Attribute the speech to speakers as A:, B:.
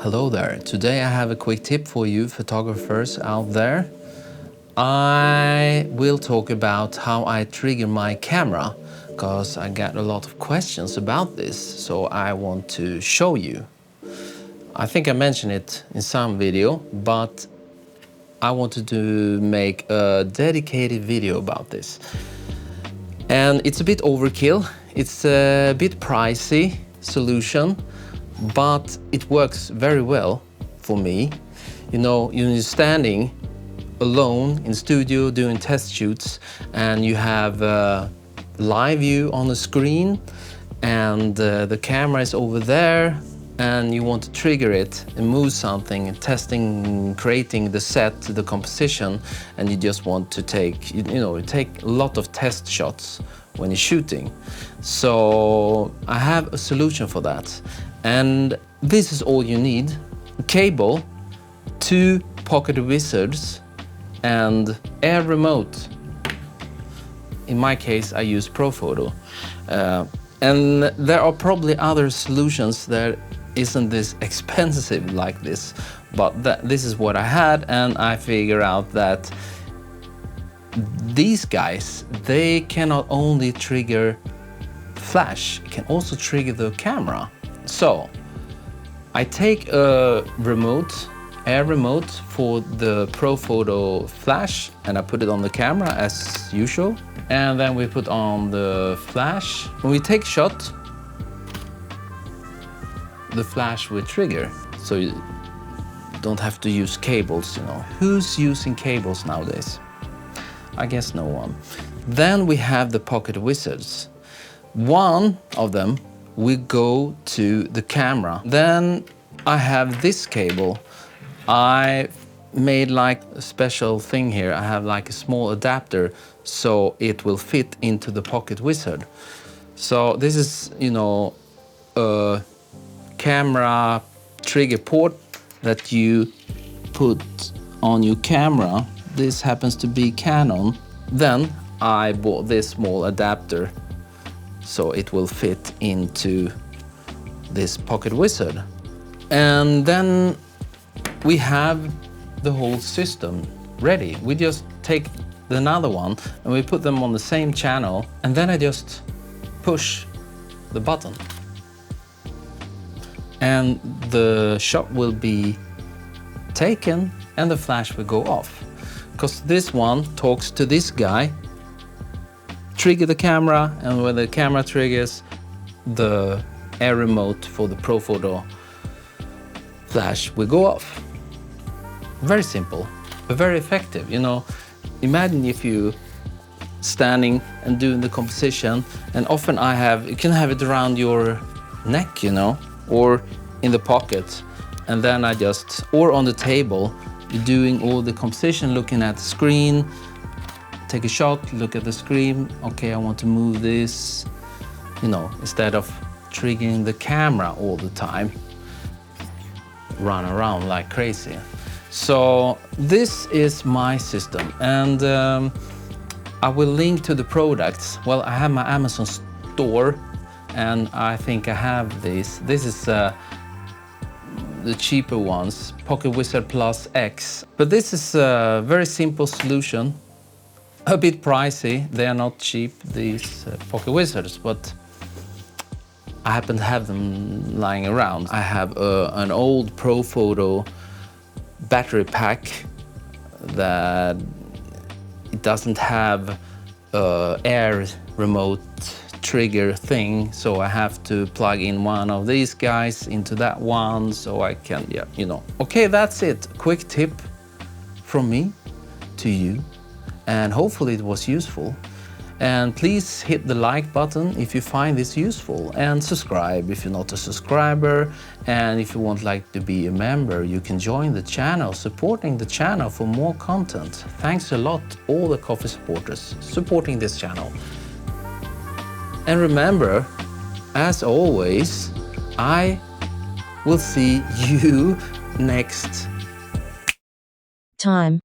A: Hello there. Today I have a quick tip for you photographers out there. I will talk about how I trigger my camera because I got a lot of questions about this, so I want to show you. I think I mentioned it in some video, but I wanted to make a dedicated video about this. And it's a bit overkill, it's a bit pricey solution, but it works very well for me. You know, you're standing alone in studio doing test shoots and you have a live view on the screen and the camera is over there and you want to trigger it and move something, testing, creating the set, the composition, and you just want to take, you take a lot of test shots when you're shooting. So I have a solution for that. And this is all you need: a cable, 2 pocket wizards, and a remote. In my case, I use ProPhoto. And there are probably other solutions that isn't this expensive like this, but this is what I had, and I figure out that these guys, they cannot only trigger flash, it can also trigger the camera. So I take a remote for the ProPhoto flash, and I put it on the camera as usual, and then we put on the flash. When we take shot, the flash will trigger, so you don't have to use cables, you know. Who's using cables nowadays? I guess no one. Then we have the pocket wizards. One of them will go to the camera. Then I have this cable. I made like a special thing here. I have like a small adapter so it will fit into the pocket wizard. So this is, you know, a camera trigger port that you put on your camera. This happens to be Canon. Then I bought this small adapter so it will fit into this pocket wizard. And then we have the whole system ready. We just take another one and we put them on the same channel, and then I just push the button. And the shot will be taken and the flash will go off. Because this one talks to this guy, trigger the camera, and when the camera triggers, the air remote for the ProPhoto flash will go off. Very simple, but very effective. You know, imagine if you standing and doing the composition, and often you can have it around your neck, you know, or in the pocket, and then or on the table, you're doing all the composition, looking at the screen, take a shot, look at the screen, okay, I want to move this, you know, instead of triggering the camera all the time, run around like crazy. So this is my system, and I will link to the products. Well, I have my Amazon store, and I think I have this. This is the cheaper ones, Pocket Wizard Plus X. But this is a very simple solution, a bit pricey. They are not cheap, these Pocket Wizards, but I happen to have them lying around. I have an old ProPhoto battery pack that it doesn't have air remote trigger thing, so I have to plug in one of these guys into that one so I can, yeah, you know. Okay, that's it. Quick tip from me to you, and hopefully it was useful. And please hit the like button if you find this useful, and subscribe if you're not a subscriber. And if you want to be a member, you can join the channel, supporting the channel for more content. Thanks a lot, all the coffee supporters supporting this channel. And remember, as always, I will see you next
B: time.